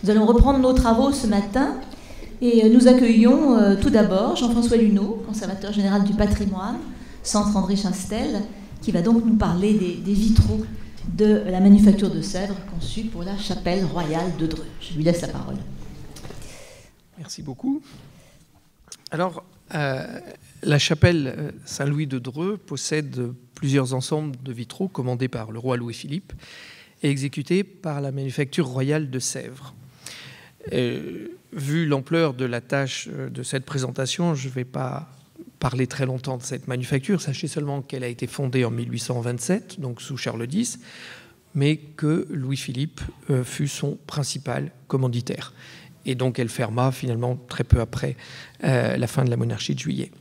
Nous allons reprendre nos travaux ce matin et nous accueillons tout d'abord Jean-François Luneau, conservateur général du patrimoine, Centre André Chastel, qui va donc nous parler des vitraux de la manufacture de Sèvres conçue pour la chapelle royale de Dreux. Je lui laisse la parole. Merci beaucoup. Alors, la chapelle Saint-Louis de Dreux possède plusieurs ensembles de vitraux commandés par le roi Louis-Philippe et exécutés par la manufacture royale de Sèvres. Vu l'ampleur de la tâche de cette présentation, je ne vais pas parler très longtemps de cette manufacture. Sachez seulement qu'elle a été fondée en 1827, donc sous Charles X, mais que Louis-Philippe fut son principal commanditaire. Et donc elle ferma finalement très peu après la fin de la monarchie de Juillet.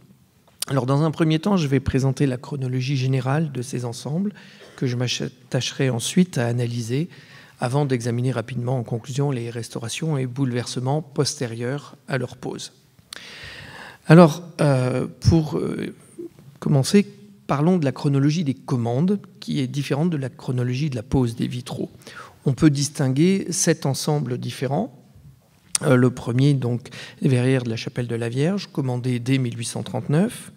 Alors dans un premier temps, je vais présenter la chronologie générale de ces ensembles que je m'attacherai ensuite à analyser avant d'examiner rapidement en conclusion les restaurations et bouleversements postérieurs à leur pose. Alors, pour commencer, parlons de la chronologie des commandes, qui est différente de la chronologie de la pose des vitraux. On peut distinguer 7 ensembles différents. Le premier, donc, les verrières de la chapelle de la Vierge, commandées dès 1839.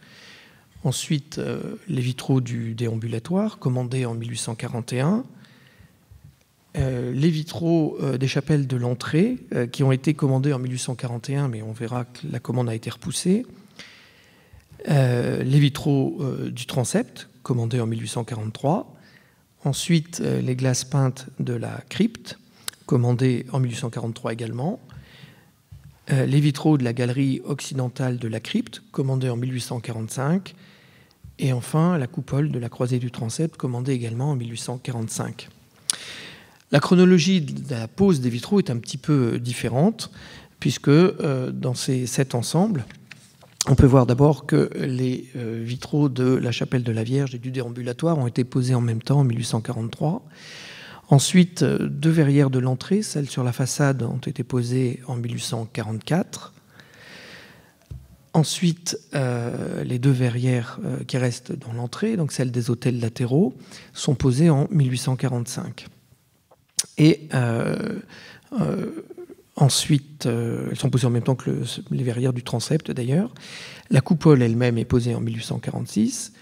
Ensuite, les vitraux du déambulatoire, commandés en 1841. Les vitraux des chapelles de l'entrée, qui ont été commandés en 1841, mais on verra que la commande a été repoussée. Les vitraux du transept, commandés en 1843. Ensuite, les glaces peintes de la crypte, commandés en 1843 également. Les vitraux de la galerie occidentale de la crypte, commandés en 1845. Et enfin, la coupole de la croisée du transept, commandée également en 1845. La chronologie de la pose des vitraux est un petit peu différente, puisque dans ces 7 ensembles, on peut voir d'abord que les vitraux de la chapelle de la Vierge et du déambulatoire ont été posés en même temps en 1843. Ensuite, 2 verrières de l'entrée, celles sur la façade, ont été posées en 1844. Ensuite, les 2 verrières qui restent dans l'entrée, donc celles des autels latéraux, sont posées en 1845. Et ensuite, elles sont posées en même temps que les verrières du transept d'ailleurs. La coupole elle-même est posée en 1846.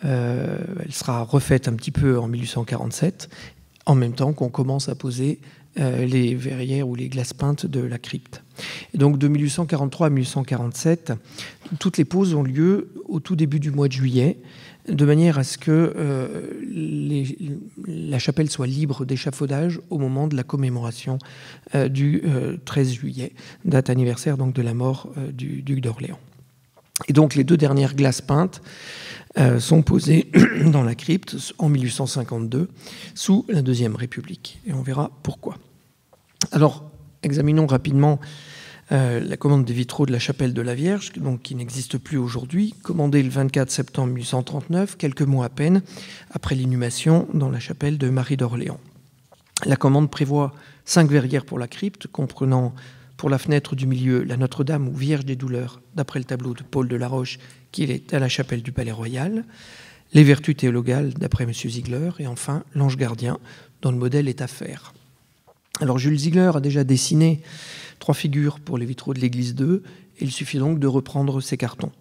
Elle sera refaite un petit peu en 1847, en même temps qu'on commence à poser les verrières ou les glaces peintes de la crypte. Et donc de 1843 à 1847, toutes les poses ont lieu au tout début du mois de juillet, de manière à ce que la chapelle soit libre d'échafaudage au moment de la commémoration du 13 juillet, date anniversaire donc de la mort du duc d'Orléans. Et donc les 2 dernières glaces peintes sont posées dans la crypte en 1852 sous la Deuxième République. Et on verra pourquoi. Alors, examinons rapidement la commande des vitraux de la chapelle de la Vierge, donc, qui n'existe plus aujourd'hui, commandée le 24 septembre 1839, quelques mois à peine après l'inhumation dans la chapelle de Marie d'Orléans. La commande prévoit 5 verrières pour la crypte, comprenant pour la fenêtre du milieu la Notre-Dame ou Vierge des Douleurs, d'après le tableau de Paul de la Roche, qui est à la chapelle du Palais Royal, les Vertus théologales, d'après M. Ziegler, et enfin l'Ange gardien, dont le modèle est à faire. Alors Jules Ziegler a déjà dessiné 3 figures pour les vitraux de l'église d'Eu, et il suffit donc de reprendre ces cartons.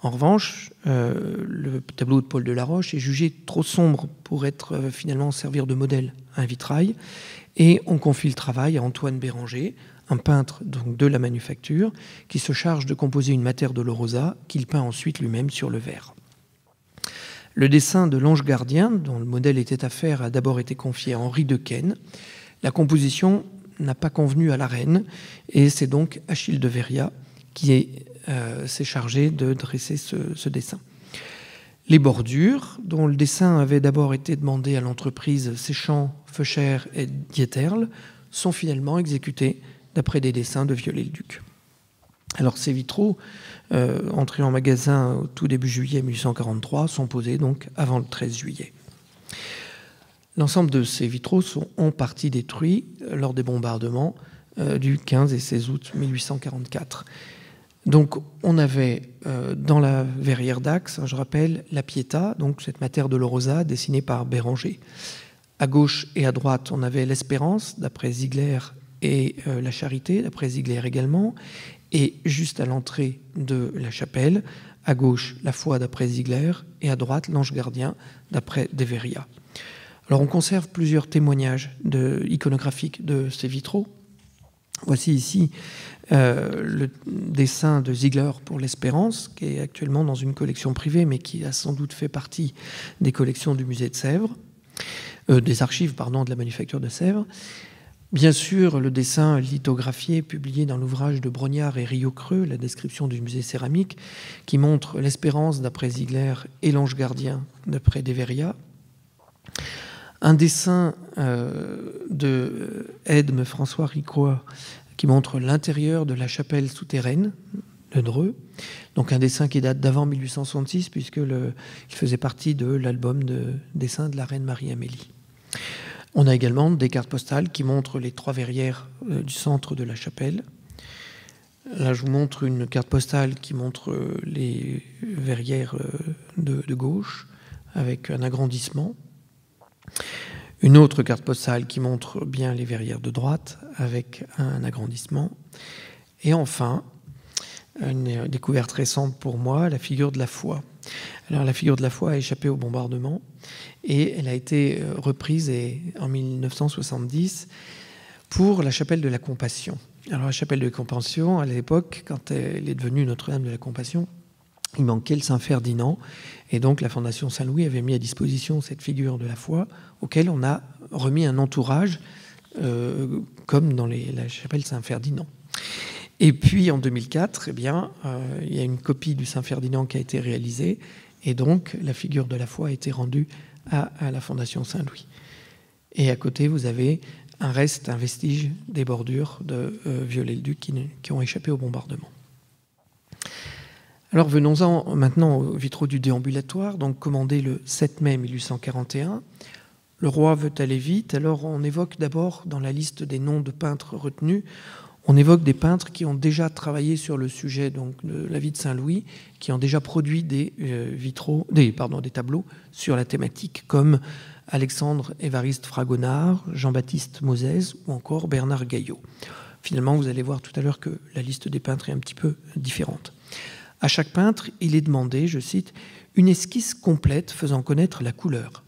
En revanche, le tableau de Paul de la Roche est jugé trop sombre pour être finalement servir de modèle à un vitrail, et on confie le travail à Antoine Béranger, un peintre donc de la manufacture, qui se charge de composer une Mater Dolorosa qu'il peint ensuite lui-même sur le verre. Le dessin de l'Ange gardien, dont le modèle était à faire, a d'abord été confié à Henri Dequesne. La composition n'a pas convenu à la reine, et c'est donc Achille de Véria qui s'est chargé de dresser ce dessin. Les bordures, dont le dessin avait d'abord été demandé à l'entreprise Séchant, Feucher et Dieterle, sont finalement exécutées d'après des dessins de Viollet-le-Duc. Alors ces vitraux, entrés en magasin au tout début juillet 1843, sont posés donc avant le 13 juillet. L'ensemble de ces vitraux sont en partie détruits lors des bombardements du 15 et 16 août 1844. Donc on avait dans la verrière d'Axe, je rappelle, la Pietà, donc cette Mater Dolorosa dessinée par Béranger. À gauche et à droite, on avait l'Espérance, d'après Ziegler et la Charité, d'après Ziegler également, et juste à l'entrée de la chapelle, à gauche, la foi d'après Ziegler, et à droite, l'ange gardien d'après Deveria. Alors on conserve plusieurs témoignages iconographiques de ces vitraux. Voici ici le dessin de Ziegler pour l'Espérance, qui est actuellement dans une collection privée, mais qui a sans doute fait partie des collections du musée de Sèvres, des archives, de la manufacture de Sèvres. Bien sûr, le dessin lithographié publié dans l'ouvrage de Brognard et Rieucreux, la description du musée céramique, qui montre l'Espérance d'après Ziegler et l'ange gardien d'après Deveria. Un dessin de Edme François Ricoeur qui montre l'intérieur de la chapelle souterraine de Dreux. Donc un dessin qui date d'avant 1866 puisqu'il faisait partie de l'album de dessins de la reine Marie-Amélie. On a également des cartes postales qui montrent les 3 verrières du centre de la chapelle. Là, je vous montre une carte postale qui montre les verrières de gauche avec un agrandissement. Une autre carte postale qui montre bien les verrières de droite avec un agrandissement. Et enfin, une découverte récente pour moi, la figure de la foi. Alors la figure de la foi a échappé au bombardement et elle a été reprise en 1970 pour la chapelle de la Compassion. Alors la chapelle de la Compassion, à l'époque, quand elle est devenue Notre-Dame de la Compassion, il manquait le Saint-Ferdinand et donc la Fondation Saint-Louis avait mis à disposition cette figure de la foi auquel on a remis un entourage comme dans la chapelle Saint-Ferdinand. Et puis en 2004, il y a une copie du Saint-Ferdinand qui a été réalisée et donc la figure de la foi a été rendue à la Fondation Saint-Louis. Et à côté, vous avez un vestige des bordures de Viollet-le-Duc qui ont échappé au bombardement. Alors venons-en maintenant aux vitraux du déambulatoire, donc commandés le 7 mai 1841. Le roi veut aller vite, alors on évoque d'abord dans la liste des noms de peintres retenus, on évoque des peintres qui ont déjà travaillé sur le sujet donc, de la vie de Saint-Louis, qui ont déjà produit des tableaux sur la thématique, comme Alexandre Évariste Fragonard, Jean-Baptiste Mozès ou encore Bernard Gaillot. Finalement, vous allez voir tout à l'heure que la liste des peintres est un petit peu différente. À chaque peintre, il est demandé, je cite, une esquisse complète faisant connaître la couleur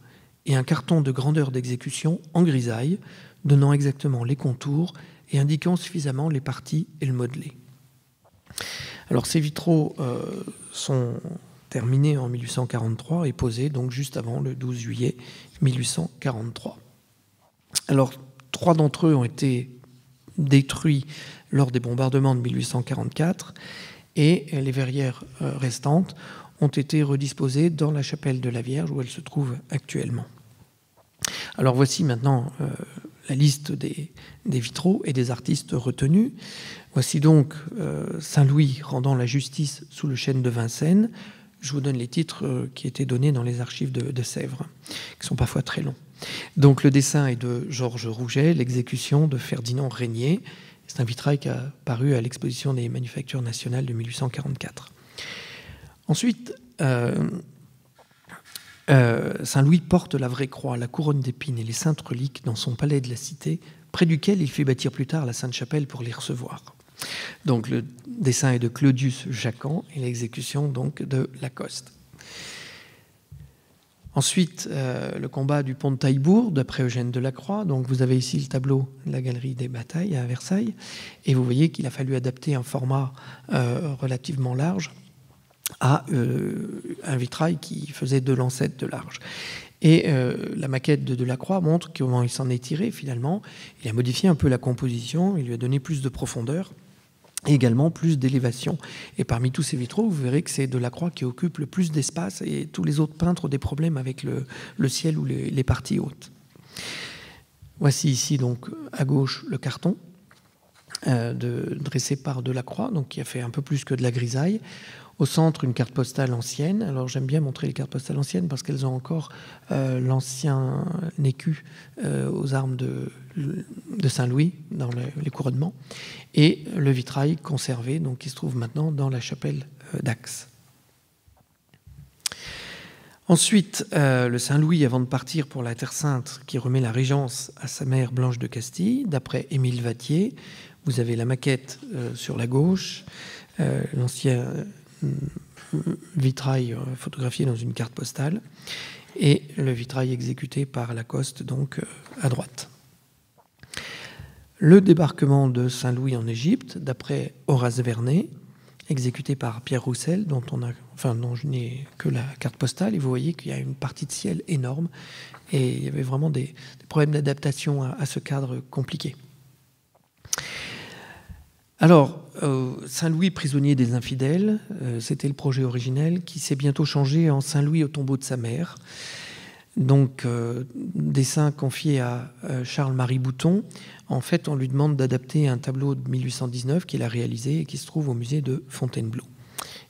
et un carton de grandeur d'exécution en grisaille, donnant exactement les contours et indiquant suffisamment les parties et le modelé. Alors ces vitraux sont terminés en 1843 et posés donc juste avant le 12 juillet 1843. Alors 3 d'entre eux ont été détruits lors des bombardements de 1844 et les verrières restantes ont été redisposées dans la chapelle de la Vierge où elles se trouvent actuellement. Alors voici maintenant la liste des vitraux et des artistes retenus. Voici donc Saint-Louis rendant la justice sous le chêne de Vincennes. Je vous donne les titres qui étaient donnés dans les archives de Sèvres, qui sont parfois très longs. Donc le dessin est de Georges Rouget, l'exécution de Ferdinand Régnier. C'est un vitrail qui a paru à l'exposition des Manufactures nationales de 1844. Ensuite, Saint-Louis porte la vraie croix, la couronne d'épines et les saintes reliques dans son palais de la Cité, près duquel il fait bâtir plus tard la Sainte-Chapelle pour les recevoir. Donc le dessin est de Claudius Jacan et l'exécution donc de Lacoste. Ensuite, le combat du pont de Taillebourg, d'après Eugène Delacroix. Donc vous avez ici le tableau de la galerie des batailles à Versailles, et vous voyez qu'il a fallu adapter un format relativement large à un vitrail qui faisait 2 lancettes de large. Et la maquette de Delacroix montre comment il s'en est tiré finalement. Il a modifié un peu la composition, il lui a donné plus de profondeur et également plus d'élévation. Et parmi tous ces vitraux, vous verrez que c'est Delacroix qui occupe le plus d'espace et tous les autres peintres ont des problèmes avec le ciel ou les parties hautes. Voici ici donc à gauche le carton dressé par Delacroix, donc qui a fait un peu plus que de la grisaille. Au centre, une carte postale ancienne. Alors j'aime bien montrer les cartes postales anciennes parce qu'elles ont encore l'ancien écu aux armes de Saint-Louis dans les couronnements et le vitrail conservé, donc qui se trouve maintenant dans la chapelle d'Ax. Ensuite, le Saint-Louis, avant de partir pour la Terre Sainte, qui remet la régence à sa mère Blanche de Castille, d'après Émile Vattier. Vous avez la maquette sur la gauche, l'ancien vitrail photographié dans une carte postale, et le vitrail exécuté par Lacoste, donc à droite. Le débarquement de Saint-Louis en Égypte, d'après Horace Vernet, exécuté par Pierre Roussel, dont je n'ai que la carte postale, et vous voyez qu'il y a une partie de ciel énorme, et il y avait vraiment des problèmes d'adaptation à ce cadre compliqué. Alors, Saint-Louis, prisonnier des infidèles, c'était le projet originel, qui s'est bientôt changé en Saint-Louis au tombeau de sa mère. Donc, dessin confié à Charles-Marie Bouton. En fait, on lui demande d'adapter un tableau de 1819 qu'il a réalisé et qui se trouve au musée de Fontainebleau.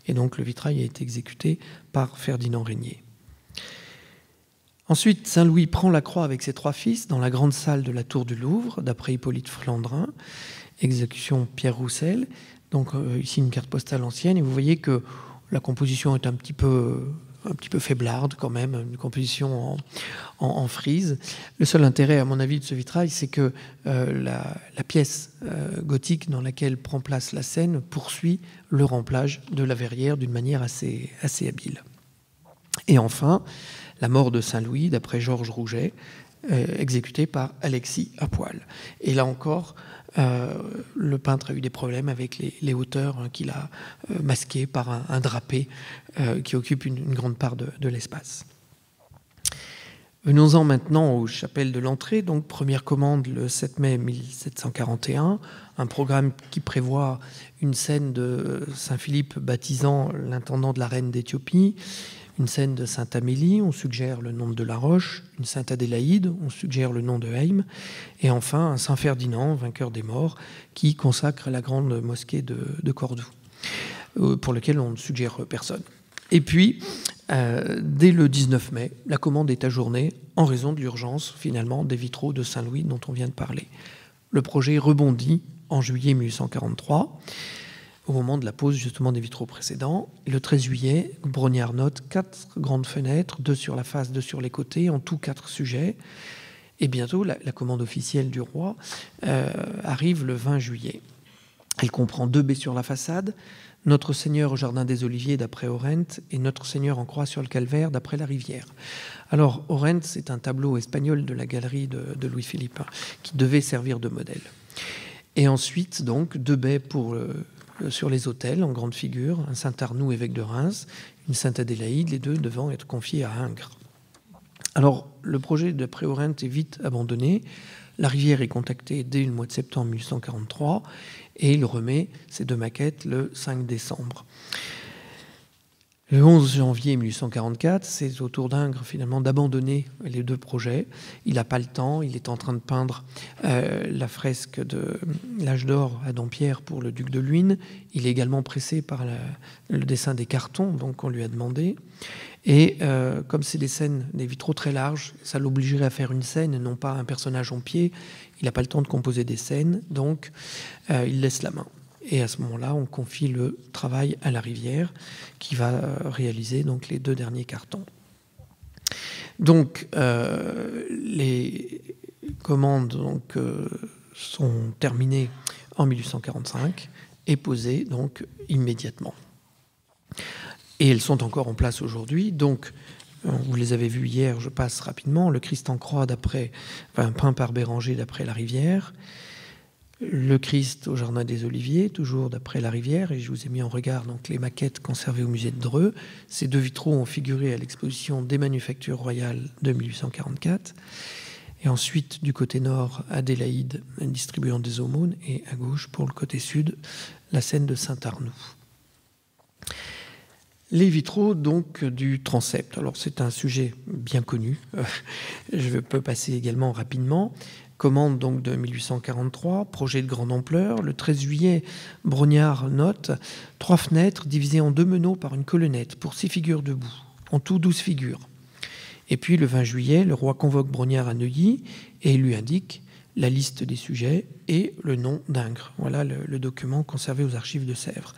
Et donc, le vitrail a été exécuté par Ferdinand Régnier. Ensuite, Saint-Louis prend la croix avec ses 3 fils dans la grande salle de la Tour du Louvre, d'après Hippolyte Flandrin, exécution Pierre Roussel. Donc, ici, une carte postale ancienne. Et vous voyez que la composition est un petit peu faiblarde quand même, une composition en frise. Le seul intérêt, à mon avis, de ce vitrail, c'est que la pièce gothique dans laquelle prend place la scène poursuit le remplage de la verrière d'une manière assez habile. Et enfin, la mort de Saint-Louis, d'après Georges Rouget, exécutée par Alexis Apoil. Et là encore, le peintre a eu des problèmes avec les hauteurs qu'il a masquées par un drapé qui occupe une grande part de l'espace. Venons-en maintenant aux chapelles de l'entrée. Donc, première commande le 7 mai 1741, un programme qui prévoit une scène de Saint-Philippe baptisant l'intendant de la reine d'Éthiopie, une scène de Sainte-Amélie, on suggère le nom de la Roche, une Sainte-Adélaïde, on suggère le nom de Haïm, et enfin un Saint-Ferdinand, vainqueur des morts, qui consacre la grande mosquée de Cordoue, pour lequel on ne suggère personne. Et puis, dès le 19 mai, la commande est ajournée en raison de l'urgence, finalement, des vitraux de Saint-Louis dont on vient de parler. Le projet rebondit en juillet 1843, au moment de la pose justement des vitraux précédents. Et le 13 juillet, Brognard note 4 grandes fenêtres, 2 sur la face, 2 sur les côtés, en tout 4 sujets. Et bientôt, la commande officielle du roi arrive le 20 juillet. Elle comprend 2 baies sur la façade, Notre Seigneur au Jardin des Oliviers d'après Orent et Notre Seigneur en croix sur le Calvaire d'après La Rivière. Alors, Orent, c'est un tableau espagnol de la galerie de Louis-Philippe, qui devait servir de modèle. Et ensuite, donc, 2 baies sur les autels en grande figure, un Saint-Arnoux, évêque de Reims, une Sainte-Adélaïde, les 2 devant être confiés à Ingres. Alors, le projet de Orent est vite abandonné. La Rivière est contactée dès le mois de septembre 1843 et il remet ces 2 maquettes le 5 décembre. Le 11 janvier 1844, c'est au tour d'Ingres finalement d'abandonner les 2 projets. Il n'a pas le temps, il est en train de peindre la fresque de l'âge d'or à Dampierre pour le duc de Luynes. Il est également pressé par le dessin des cartons, donc on lui a demandé. Et comme c'est des vitraux très larges, ça l'obligerait à faire une scène et non pas un personnage en pied. Il n'a pas le temps de composer des scènes, donc il laisse la main. Et à ce moment-là, on confie le travail à La Rivière, qui va réaliser donc les 2 derniers cartons. Donc, les commandes donc, sont terminées en 1845 et posées donc immédiatement. Et elles sont encore en place aujourd'hui. Donc, vous les avez vues hier, je passe rapidement. Le Christ en croix, peint par Béranger d'après La Rivière. Le Christ au Jardin des Oliviers, toujours d'après La Rivière, et je vous ai mis en regard donc, les maquettes conservées au musée de Dreux. Ces 2 vitraux ont figuré à l'exposition des Manufactures Royales de 1844. Et ensuite, du côté nord, Adélaïde distribuant des aumônes, et à gauche, pour le côté sud, la scène de Saint-Arnoux. Les vitraux donc du transept. Alors c'est un sujet bien connu. Je peux passer également rapidement. Commande donc de 1843, projet de grande ampleur. Le 13 juillet, Brognard note 3 fenêtres divisées en 2 meneaux par une colonnette pour 6 figures debout. En tout 12 figures. Et puis le 20 juillet, le roi convoque Brognard à Neuilly et il lui indique la liste des sujets et le nom d'Ingres. Voilà le document conservé aux archives de Sèvres.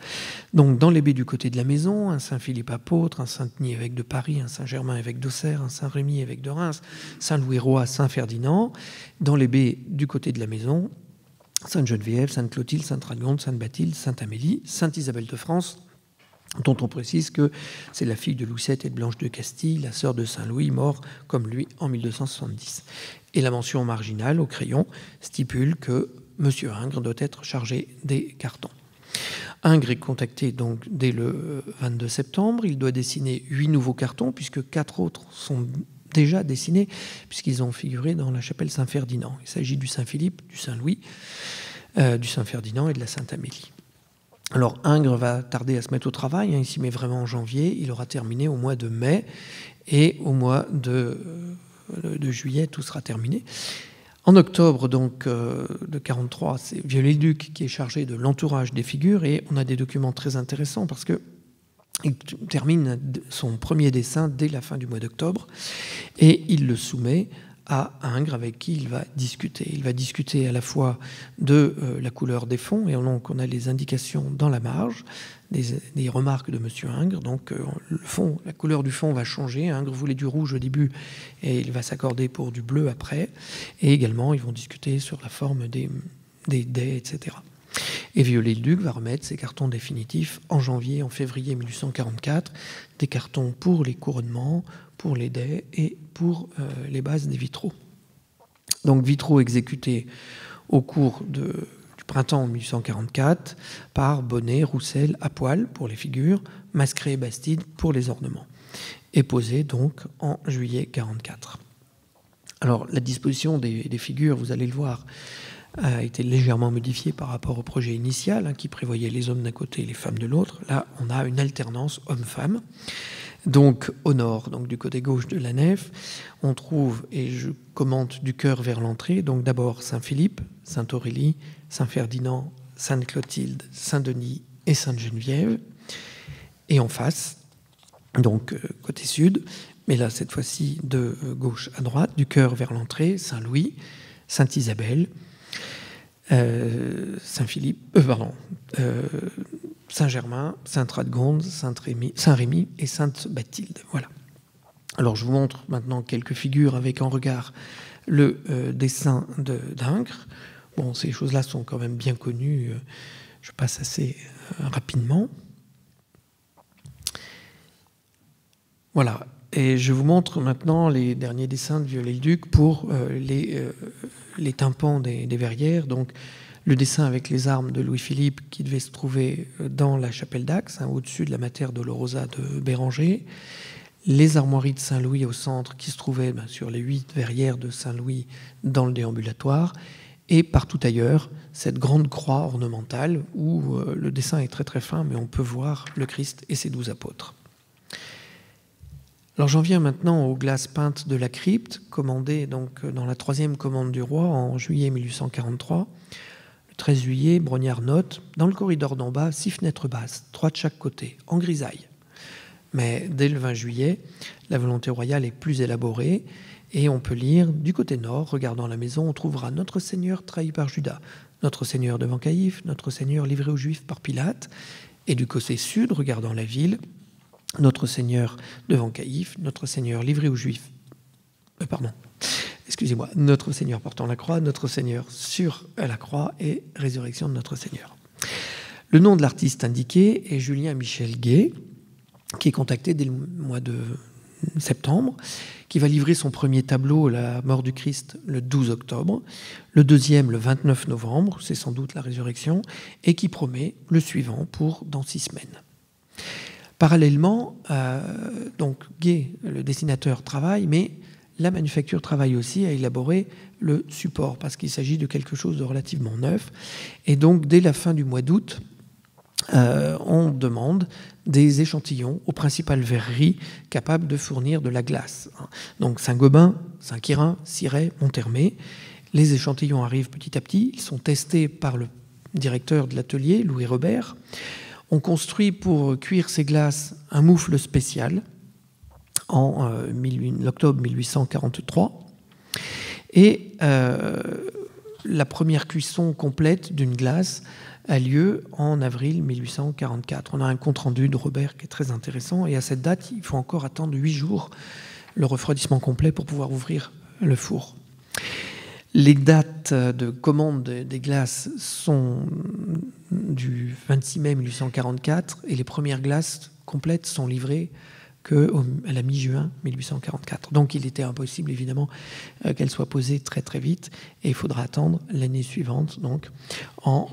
Donc, dans les baies du côté de la maison, un Saint-Philippe apôtre, un Saint-Denis évêque de Paris, un Saint-Germain évêque d'Auxerre, un Saint-Rémy évêque de Reims, Saint-Louis-Roi, Saint-Ferdinand. Dans les baies du côté de la maison, Sainte-Geneviève, Sainte-Clotilde, Sainte-Radegonde, Sainte-Bathilde, Sainte-Amélie, Sainte-Isabelle de France, dont on précise que c'est la fille de Louis VII et de Blanche de Castille, la sœur de Saint-Louis, mort comme lui en 1270. Et la mention marginale au crayon stipule que M. Ingres doit être chargé des cartons. Ingres est contacté donc dès le 22 septembre. Il doit dessiner 8 nouveaux cartons, puisque 4 autres sont déjà dessinés, puisqu'ils ont figuré dans la chapelle Saint-Ferdinand. Il s'agit du Saint-Philippe, du Saint-Louis, du Saint-Ferdinand et de la Sainte-Amélie. Alors, Ingres va tarder à se mettre au travail, il s'y met vraiment en janvier, il aura terminé au mois de mai, et au mois de juillet, tout sera terminé. En octobre donc, de 1943, c'est Viollet-le-Duc qui est chargé de l'entourage des figures, et on a des documents très intéressants parce qu'il termine son premier dessin dès la fin du mois d'octobre, et il le soumet à Ingres, avec qui il va discuter. Il va discuter à la fois de la couleur des fonds, et donc on a les indications dans la marge, des remarques de M. Ingres. Donc le fond, la couleur du fond va changer. Ingres voulait du rouge au début, et il va s'accorder pour du bleu après. Et également, ils vont discuter sur la forme des dés, etc. Et Viollet-le-Duc va remettre ses cartons définitifs en février 1844, des cartons pour les couronnements, pour les dais et pour les bases des vitraux. Donc vitraux exécutés au cours du printemps 1844 par Bonnet, Roussel, à poil pour les figures, Mascret et Bastide pour les ornements, et posés donc en juillet 1944. Alors la disposition des figures, vous allez le voir, a été légèrement modifiée par rapport au projet initial, qui prévoyait les hommes d'un côté et les femmes de l'autre. Là, on a une alternance homme-femme. Donc au nord, donc du côté gauche de la nef, on trouve, et je commente du chœur vers l'entrée, donc d'abord Saint-Philippe, Sainte-Aurélie, Saint-Ferdinand, Sainte-Clotilde, Saint-Denis et Sainte-Geneviève. Et en face, donc côté sud, mais là cette fois-ci de gauche à droite, du chœur vers l'entrée, Saint-Louis, Sainte-Isabelle, Saint-Philippe, Saint-Germain, Sainte-Radegonde, Saint-Rémy et Sainte-Bathilde. Voilà. Alors je vous montre maintenant quelques figures avec en regard le dessin d'Ingres. Bon, ces choses-là sont quand même bien connues. Je passe assez rapidement. Voilà. Et je vous montre maintenant les derniers dessins de Viollet-le-Duc pour les tympans des verrières. Donc, le dessin avec les armes de Louis-Philippe qui devait se trouver dans la chapelle d'Axe, au-dessus de la Mater Dolorosa de Béranger. Les armoiries de Saint-Louis au centre qui se trouvaient sur les 8 verrières de Saint-Louis dans le déambulatoire. Et partout ailleurs, cette grande croix ornementale où le dessin est très très fin, mais on peut voir le Christ et ses 12 apôtres. Alors j'en viens maintenant aux glaces peintes de la crypte, commandées donc dans la 3e commande du roi en juillet 1843. Le 13 juillet, Brognard note « Dans le corridor d'en bas, 6 fenêtres basses, 3 de chaque côté, en grisaille ». Mais dès le 20 juillet, la volonté royale est plus élaborée et on peut lire « Du côté nord, regardant la maison, on trouvera Notre Seigneur trahi par Judas, Notre Seigneur devant Caïphe, Notre Seigneur livré aux Juifs par Pilate. Et du côté sud, regardant la ville, Notre Seigneur devant Caïphe, Notre Seigneur livré aux Juifs. Notre Seigneur portant la croix, Notre Seigneur sur la croix et résurrection de Notre Seigneur. Le nom de l'artiste indiqué est Julien Michel Gay, qui est contacté dès le mois de septembre, qui va livrer son premier tableau, La mort du Christ, le 12 octobre, le deuxième le 29 novembre, c'est sans doute la résurrection, et qui promet le suivant pour dans 6 semaines. Parallèlement, donc Gay, le dessinateur, travaille, mais la manufacture travaille aussi à élaborer le support, parce qu'il s'agit de quelque chose de relativement neuf. Et donc, dès la fin du mois d'août, on demande des échantillons aux principales verreries capables de fournir de la glace. Donc Saint-Gobain, Saint-Quirin, Cirey, Monthermé. Les échantillons arrivent petit à petit, ils sont testés par le directeur de l'atelier, Louis Robert. On construit pour cuire ces glaces un moufle spécial en octobre 1843. Et la première cuisson complète d'une glace a lieu en avril 1844. On a un compte-rendu de Robert qui est très intéressant, et à cette date, il faut encore attendre 8 jours le refroidissement complet pour pouvoir ouvrir le four. Les dates de commande des glaces sont du 26 mai 1844 et les premières glaces complètes sont livrées qu'à la mi-juin 1844. Donc il était impossible évidemment qu'elles soient posées très très vite et il faudra attendre l'année suivante, donc en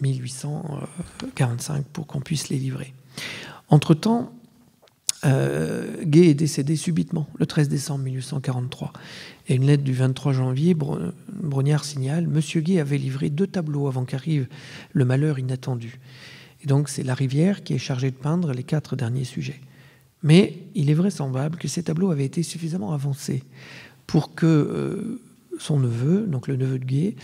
1845, pour qu'on puisse les livrer. Entre-temps, Gay est décédé subitement le 13 décembre 1843. Et une lettre du 23 janvier, Brognard signale « Monsieur Gay avait livré 2 tableaux avant qu'arrive le malheur inattendu. » Et donc c'est Larivière qui est chargé de peindre les 4 derniers sujets. Mais il est vraisemblable que ces tableaux avaient été suffisamment avancés pour que son neveu, donc le neveu de Gay,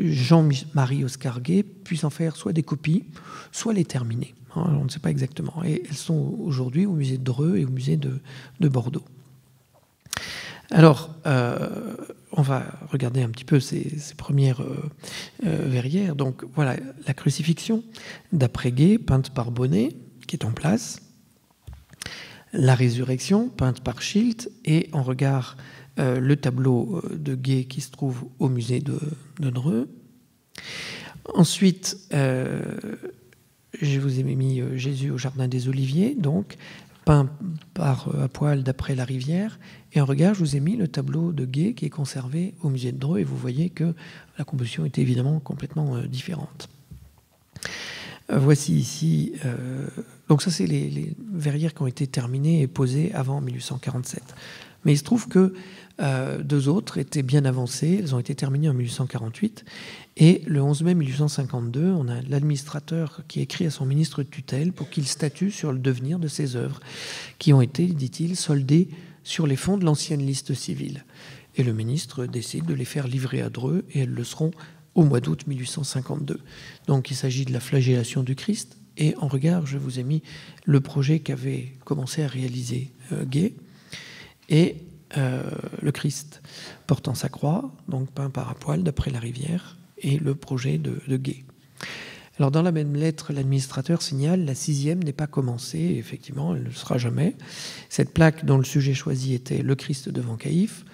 Jean-Marie Oscar Gay, puisse en faire soit des copies, soit les terminer. On ne sait pas exactement. Et elles sont aujourd'hui au musée de Dreux et au musée de Bordeaux. Alors, on va regarder un petit peu ces premières verrières. Donc voilà, la crucifixion d'après Gay, peinte par Bonnet, qui est en place. La résurrection, peinte par Schilt, et en regard le tableau de Gay qui se trouve au musée de Dreux. Ensuite, je vous ai mis Jésus au jardin des Oliviers, donc peint par à poil d'après Larivière. Et en regard, je vous ai mis le tableau de Gay qui est conservé au musée de Dreux, et vous voyez que la composition était évidemment complètement différente. Voici ici, donc ça c'est les verrières qui ont été terminées et posées avant 1847. Mais il se trouve que 2 autres étaient bien avancées, elles ont été terminées en 1848, et le 11 mai 1852, on a l'administrateur qui écrit à son ministre de tutelle pour qu'il statue sur le devenir de ces œuvres, qui ont été, dit-il, soldées sur les fonds de l'ancienne liste civile. Et le ministre décide de les faire livrer à Dreux, et elles le seront au mois d'août 1852. Donc il s'agit de la flagellation du Christ, et en regard, je vous ai mis le projet qu'avait commencé à réaliser Gay, et le Christ portant sa croix, donc peint par à poil d'après Larivière, et le projet de Gay. Alors dans la même lettre, l'administrateur signale: la 6e n'est pas commencée, effectivement, elle ne le sera jamais. Cette plaque dont le sujet choisi était le Christ devant Caïphe,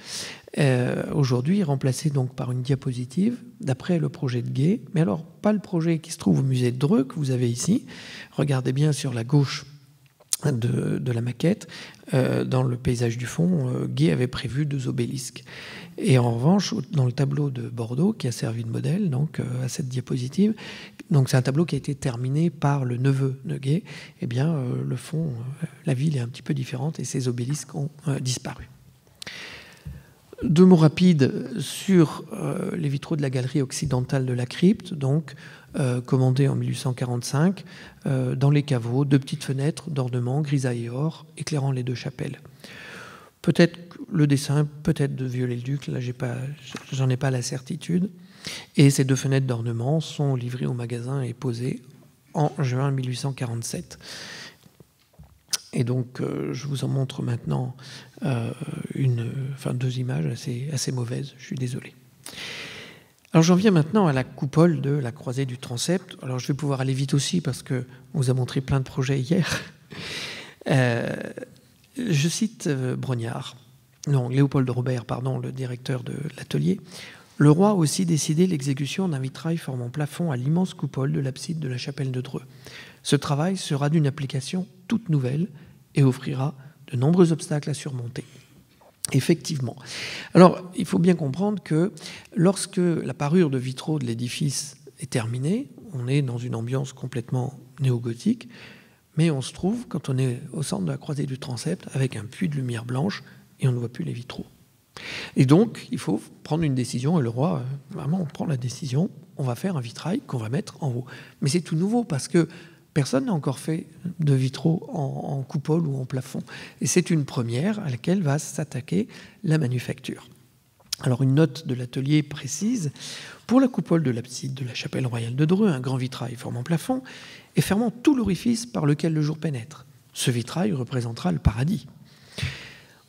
aujourd'hui remplacée donc par une diapositive d'après le projet de Gay, mais alors pas le projet qui se trouve au musée de Dreux que vous avez ici. Regardez bien sur la gauche de la maquette, dans le paysage du fond, Gay avait prévu 2 obélisques. Et en revanche, dans le tableau de Bordeaux, qui a servi de modèle donc, à cette diapositive, donc c'est un tableau qui a été terminé par le neveu de Gay, eh bien, le fond, la ville est un petit peu différente et ces obélisques ont disparu. 2 mots rapides sur les vitraux de la galerie occidentale de la crypte, donc commandés en 1845, dans les caveaux, 2 petites fenêtres d'ornement grisaille et or, éclairant les 2 chapelles. Peut-être le dessin, peut-être de Viollet-le-Duc, là j'en ai pas la certitude. Et ces 2 fenêtres d'ornement sont livrées au magasin et posées en juin 1847. Et donc, je vous en montre maintenant 2 images assez mauvaises, je suis désolé. Alors, j'en viens maintenant à la coupole de la croisée du transept. Alors, je vais pouvoir aller vite aussi parce qu'on vous a montré plein de projets hier. Je cite Léopold Robert, le directeur de l'atelier. Le roi a aussi décidé l'exécution d'un vitrail formant plafond à l'immense coupole de l'abside de la chapelle de Dreux. Ce travail sera d'une application toute nouvelle et offrira de nombreux obstacles à surmonter. Effectivement. Alors, il faut bien comprendre que lorsque la parure de vitraux de l'édifice est terminée, on est dans une ambiance complètement néo-gothique, mais on se trouve, quand on est au centre de la croisée du transept, avec un puits de lumière blanche et on ne voit plus les vitraux. Et donc, il faut prendre une décision, et le roi, vraiment, on prend la décision, on va faire un vitrail qu'on va mettre en haut. Mais c'est tout nouveau parce que personne n'a encore fait de vitraux en coupole ou en plafond. Et c'est une première à laquelle va s'attaquer la manufacture. Alors une note de l'atelier précise: pour la coupole de l'abside de la chapelle royale de Dreux, un grand vitrail formant plafond et fermant tout l'orifice par lequel le jour pénètre. Ce vitrail représentera le paradis.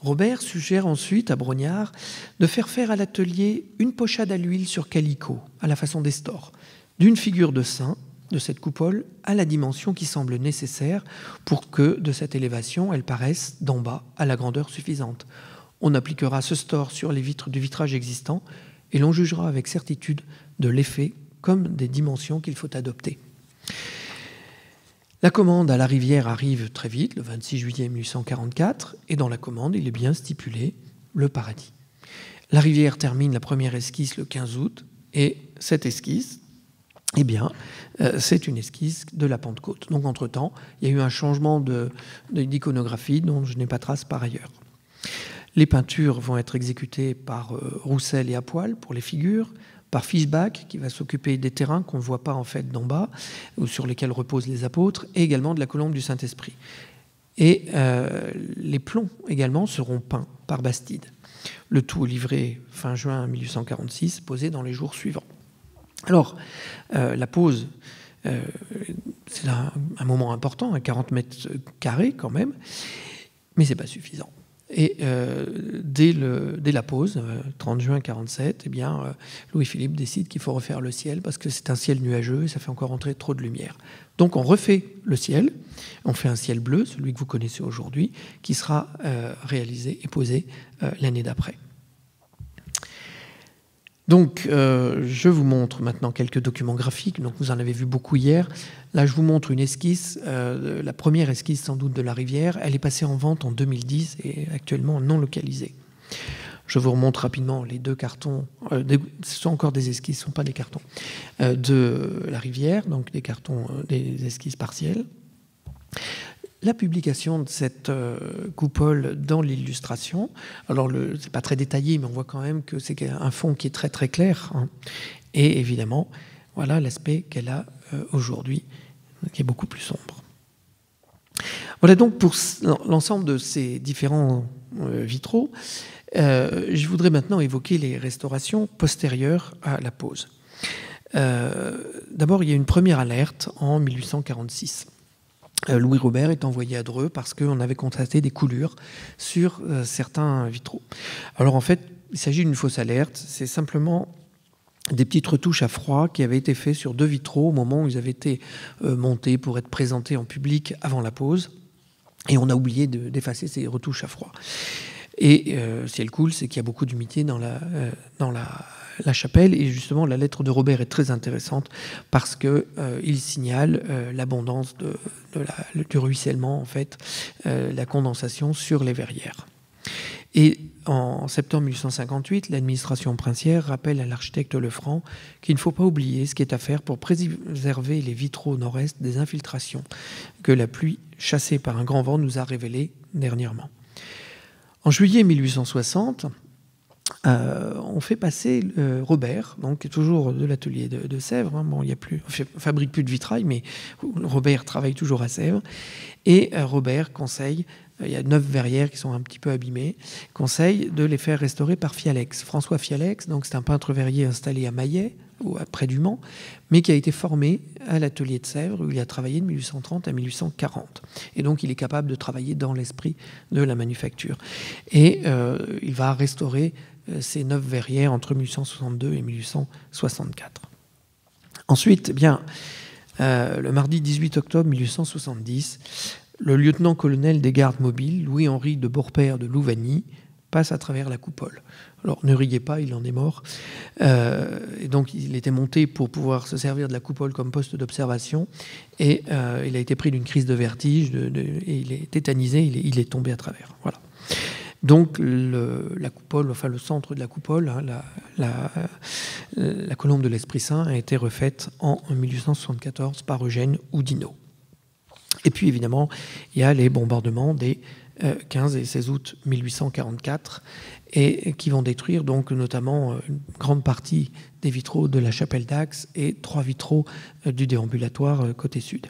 Robert suggère ensuite à Brognard de faire à l'atelier une pochade à l'huile sur calicot, à la façon des stores, d'une figure de saint de cette coupole à la dimension qui semble nécessaire pour que, de cette élévation, elle paraisse d'en bas à la grandeur suffisante. On appliquera ce store sur les vitres du vitrage existant et l'on jugera avec certitude de l'effet comme des dimensions qu'il faut adopter. La commande à la Rivière arrive très vite, le 26 juillet 1844, et dans la commande, il est bien stipulé le paradis. La Rivière termine la première esquisse le 15 août, et cette esquisse, eh bien, c'est une esquisse de la Pentecôte. Donc, entre-temps, il y a eu un changement d'iconographie dont je n'ai pas trace par ailleurs. Les peintures vont être exécutées par Roussel et Apoil pour les figures, par Fischbach, qui va s'occuper des terrains qu'on ne voit pas en fait d'en bas, ou sur lesquels reposent les apôtres, et également de la colombe du Saint-Esprit. Et les plombs également seront peints par Bastide. Le tout livré fin juin 1846, posé dans les jours suivants. Alors, la pose, c'est un moment important, à 40 mètres carrés quand même, mais ce n'est pas suffisant. Et dès la pause, 30 juin 47, eh bien, Louis-Philippe décide qu'il faut refaire le ciel parce que c'est un ciel nuageux et ça fait encore entrer trop de lumière. Donc on refait le ciel, on fait un ciel bleu, celui que vous connaissez aujourd'hui, qui sera réalisé et posé l'année d'après. Donc, je vous montre maintenant quelques documents graphiques. Donc, vous en avez vu beaucoup hier. Là, je vous montre une esquisse, la première esquisse sans doute de la Rivière. Elle est passée en vente en 2010 et actuellement non localisée. Je vous remontre rapidement les deux cartons. Ce sont encore des esquisses, ce ne sont pas des cartons, de la Rivière, donc des cartons, des esquisses partielles. La publication de cette coupole dans l'illustration, alors c'est pas très détaillé, mais on voit quand même que c'est un fond qui est très très clair, hein. Et évidemment, voilà l'aspect qu'elle a aujourd'hui, qui est beaucoup plus sombre. Voilà donc pour l'ensemble de ces différents vitraux. Je voudrais maintenant évoquer les restaurations postérieures à la pose. D'abord, il y a une première alerte en 1846. Louis Robert est envoyé à Dreux parce qu'on avait constaté des coulures sur certains vitraux. Alors en fait, il s'agit d'une fausse alerte, c'est simplement des petites retouches à froid qui avaient été faites sur deux vitraux au moment où ils avaient été montés pour être présentés en public avant la pose, et on a oublié d'effacer ces retouches à froid. Et si elle coule, c'est qu'il y a beaucoup d'humidité dans la chapelle, et justement la lettre de Robert est très intéressante parce qu'il signale l'abondance du ruissellement, en fait, la condensation sur les verrières. Et en septembre 1858, l'administration princière rappelle à l'architecte Lefranc qu'il ne faut pas oublier ce qui est à faire pour préserver les vitraux nord-est des infiltrations que la pluie chassée par un grand vent nous a révélées dernièrement. En juillet 1860, on fait passer Robert, donc qui est toujours de l'atelier de Sèvres. Hein. Bon, il y a plus, on fabrique plus de vitrail, mais Robert travaille toujours à Sèvres. Et Robert conseille, il y a 9 verrières qui sont un petit peu abîmées, conseille de les faire restaurer par Fialex. François Fialex, donc c'est un peintre verrier installé à Maillet, ou près du Mans, mais qui a été formé à l'atelier de Sèvres, où il a travaillé de 1830 à 1840. Et donc il est capable de travailler dans l'esprit de la manufacture. Et il va restaurer ces 9 verrières entre 1862 et 1864. Ensuite, eh bien, le mardi 18 octobre 1870, le lieutenant-colonel des gardes mobiles, Louis-Henri de Beaurepaire de Louvagny, passe à travers la coupole. Alors, ne riez pas, il en est mort. Et donc, il était monté pour pouvoir se servir de la coupole comme poste d'observation. Et il a été pris d'une crise de vertige, et il est tétanisé, il est tombé à travers. Voilà. Donc, la coupole, enfin le centre de la coupole, hein, la colombe de l'Esprit Saint, a été refaite en 1874 par Eugène Oudinot. Et puis, évidemment, il y a les bombardements des 15 et 16 août 1844, et qui vont détruire donc notamment une grande partie des vitraux de la chapelle d'Axe et 3 vitraux du déambulatoire côté sud.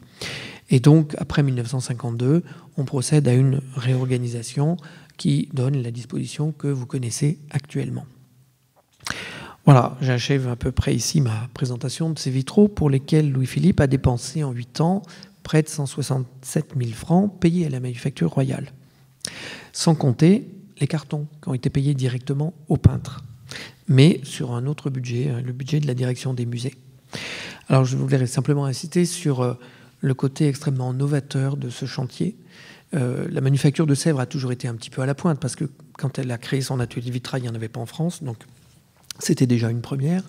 Et donc, après 1952, on procède à une réorganisation qui donne la disposition que vous connaissez actuellement. Voilà, j'achève à peu près ici ma présentation de ces vitraux pour lesquels Louis-Philippe a dépensé en 8 ans près de 167 000 francs payés à la manufacture royale. Sans compter les cartons qui ont été payés directement aux peintres, mais sur un autre budget, le budget de la direction des musées. Alors je voudrais simplement inciter sur le côté extrêmement novateur de ce chantier. La manufacture de Sèvres a toujours été un petit peu à la pointe, parce que quand elle a créé son atelier de vitrail, il n'y en avait pas en France, donc c'était déjà une première.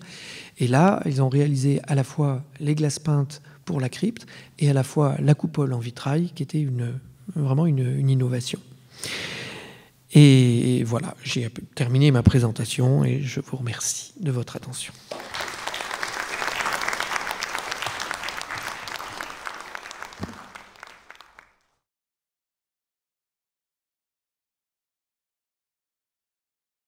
Et là, ils ont réalisé à la fois les glaces peintes pour la crypte et à la fois la coupole en vitrail, qui était vraiment une innovation. Et voilà, j'ai terminé ma présentation et je vous remercie de votre attention.